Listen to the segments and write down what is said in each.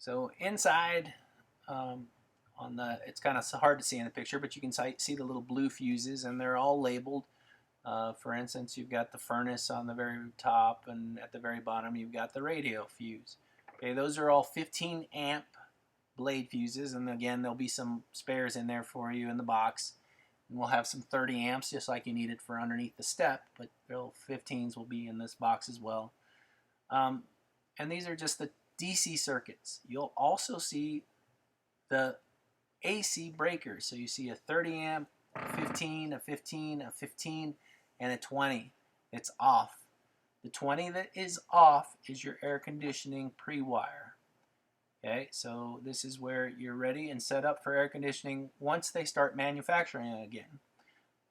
So inside, it's kind of hard to see in the picture, but you can see the little blue fuses, and they're all labeled. For instance, you've got the furnace on the very top, and at the very bottom, you've got the radio fuse. Okay, those are all 15 amp blade fuses, and again, there'll be some spares in there for you in the box. And we'll have some 30 amps, just like you needed for underneath the step, but 15s will be in this box as well. And these are just the DC circuits. You'll also see the AC breakers. So you see a 30 amp, a 15, a 15, a 15, and a 20. It's off. The 20 that is off is your air conditioning pre-wire. Okay, so this is where you're ready and set up for air conditioning once they start manufacturing it again.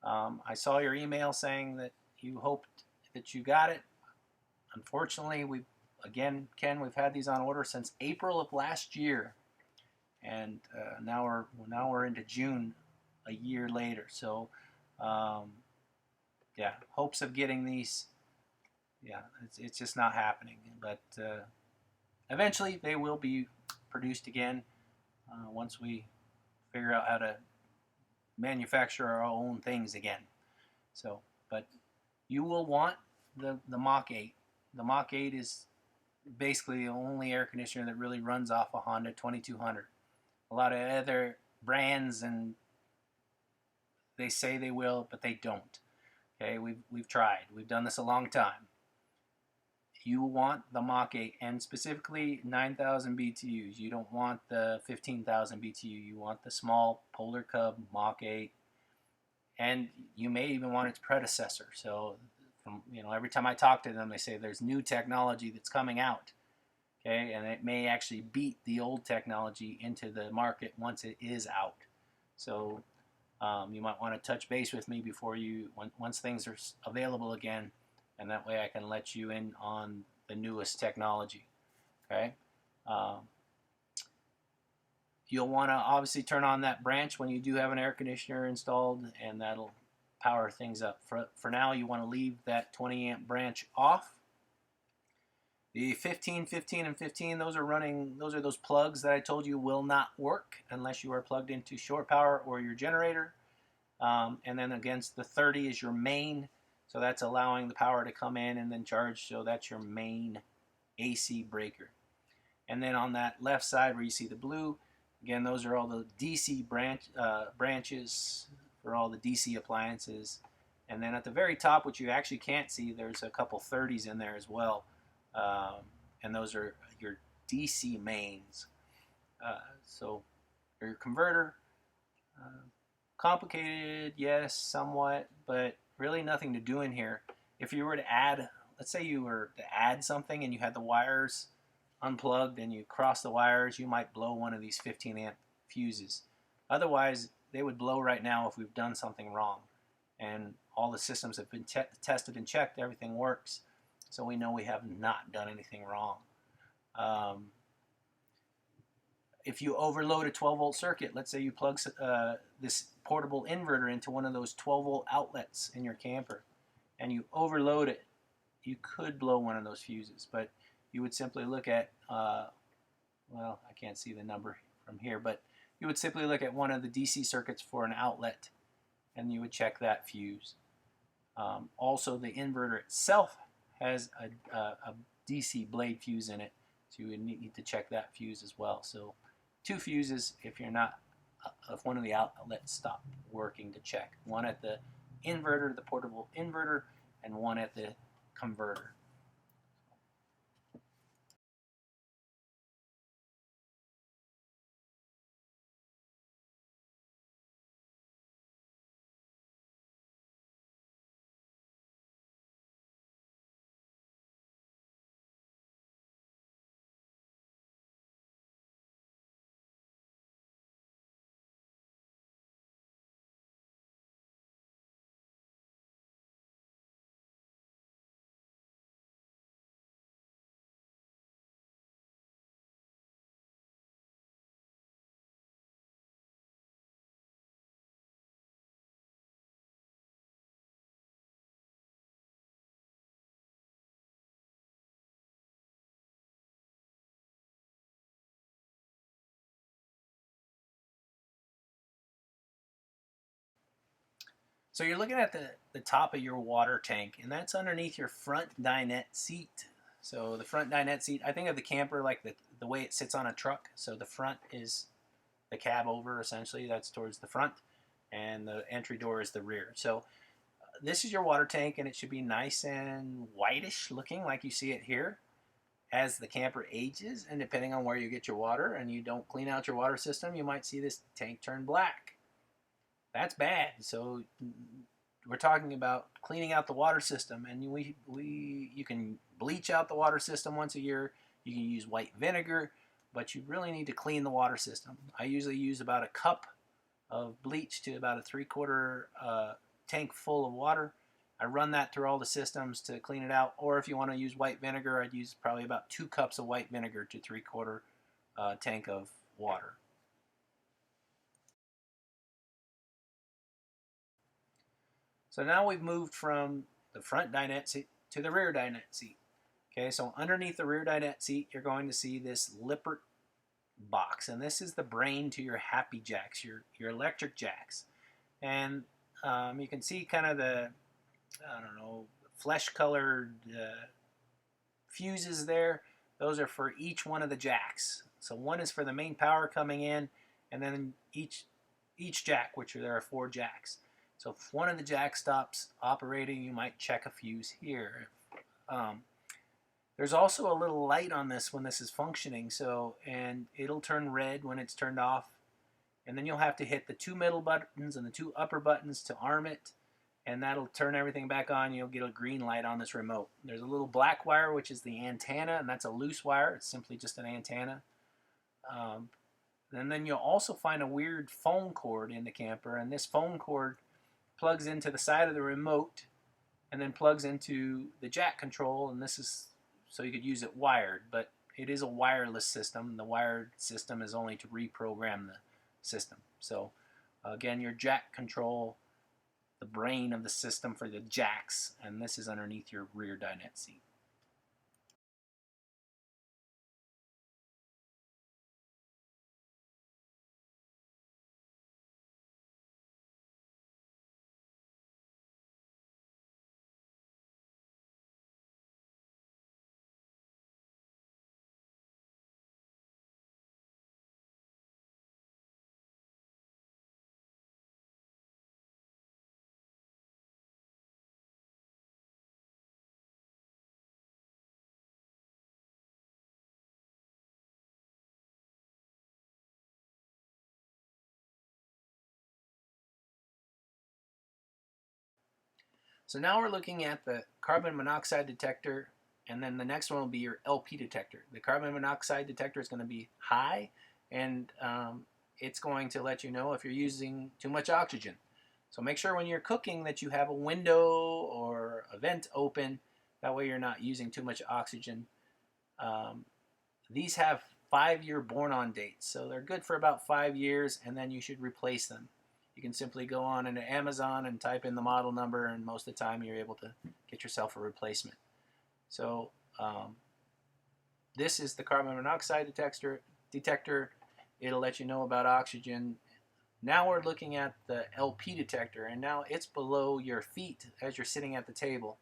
I saw your email saying that you hoped that you got it. Unfortunately, Ken, we've had these on order since April of last year, and now we're into June, a year later. So, yeah, hopes of getting these. Yeah, it's just not happening. But eventually, they will be produced again once we figure out how to manufacture our own things again. So, but you will want the Mach 8. The Mach 8 is basically the only air conditioner that really runs off a Honda 2200. A lot of other brands, and they say they will, but they don't. Okay, we've tried. We've done this a long time. You want the Mach 8, and specifically 9,000 BTUs. You don't want the 15,000 BTU. You want the small Polar Cub Mach 8, and you may even want its predecessor. So, every time I talk to them, they say there's new technology that's coming out. Okay, and it may actually beat the old technology into the market once it is out. So you might want to touch base with me before once things are available again, and that way I can let you in on the newest technology. Okay. You'll want to obviously turn on that branch when you do have an air conditioner installed, and that'll power things up. For now, you want to leave that 20 amp branch off. The 15, 15, and 15, those are those plugs that I told you will not work unless you are plugged into shore power or your generator. And then against the 30 is your main, so that's allowing the power to come in and then charge, so that's your main AC breaker. And then on that left side where you see the blue, again, those are all the DC branches for all the DC appliances. And then at the very top, which you actually can't see, there's a couple 30s in there as well. And those are your DC mains. So your converter, complicated, yes, somewhat, but really nothing to do in here. If you were to add, let's say you were to add something and you had the wires unplugged and you cross the wires, you might blow one of these 15 amp fuses. Otherwise, they would blow right now if we've done something wrong. And all the systems have been tested and checked, everything works. So we know we have not done anything wrong. If you overload a 12-volt circuit, let's say you plug this portable inverter into one of those 12-volt outlets in your camper, and you overload it, you could blow one of those fuses. But you would simply look at, well, I can't see the number from here, but you would simply look at one of the DC circuits for an outlet, and you would check that fuse. Also, the inverter itself has a DC blade fuse in it, so you would need to check that fuse as well. So 2 fuses if one of the outlets stopped working to check. One at the inverter, the portable inverter, and one at the converter. So you're looking at the top of your water tank, and that's underneath your front dinette seat. So the front dinette seat, I think of the camper like the way it sits on a truck. So the front is the cab over, essentially. That's towards the front, and the entry door is the rear. So this is your water tank, and it should be nice and whitish looking like you see it here. As the camper ages, and depending on where you get your water and you don't clean out your water system, you might see this tank turn black. That's bad. So we're talking about cleaning out the water system, and you can bleach out the water system once a year. You can use white vinegar, but you really need to clean the water system. I usually use about a cup of bleach to about a 3/4 tank full of water. I run that through all the systems to clean it out. Or if you want to use white vinegar, I'd use probably about 2 cups of white vinegar to 3/4 tank of water. So now we've moved from the front dinette seat to the rear dinette seat. Okay, so underneath the rear dinette seat, you're going to see this Lippert box, and this is the brain to your happy jacks, your electric jacks. And you can see kind of the, I don't know, flesh-colored fuses there. Those are for each one of the jacks. So one is for the main power coming in, and then each jack, which there are 4 jacks. So if one of the jacks stops operating, you might check a fuse here. There's also a little light on this when this is functioning, and it'll turn red when it's turned off. And then you'll have to hit the 2 middle buttons and the 2 upper buttons to arm it, and that'll turn everything back on. You'll get a green light on this remote. There's a little black wire, which is the antenna, and that's a loose wire. It's simply just an antenna. And then you'll also find a weird phone cord in the camper, and this phone cord plugs into the side of the remote and then plugs into the jack control, and this is so you could use it wired, but it is a wireless system. The wired system is only to reprogram the system. So again, your jack control, the brain of the system for the jacks, and this is underneath your rear dinette seat. So now we're looking at the carbon monoxide detector, and then the next one will be your LP detector. The carbon monoxide detector is going to be high, and it's going to let you know if you're using too much oxygen. So make sure when you're cooking that you have a window or a vent open. That way you're not using too much oxygen. These have 5-year born-on dates, so they're good for about 5 years, and then you should replace them. You can simply go on into Amazon and type in the model number, and most of the time you're able to get yourself a replacement. So this is the carbon monoxide detector. It'll let you know about oxygen. Now we're looking at the LP detector, and now it's below your feet as you're sitting at the table.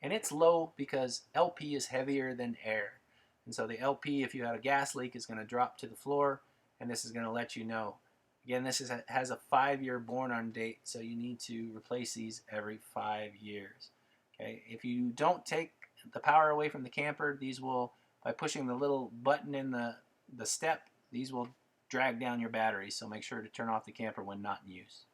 And it's low because LP is heavier than air. And so the LP, if you had a gas leak, is going to drop to the floor, and this is going to let you know. Again, this has a 5-year born-on date, so you need to replace these every 5 years. Okay, if you don't take the power away from the camper, these will, by pushing the little button in the step, these will drag down your battery, so make sure to turn off the camper when not in use.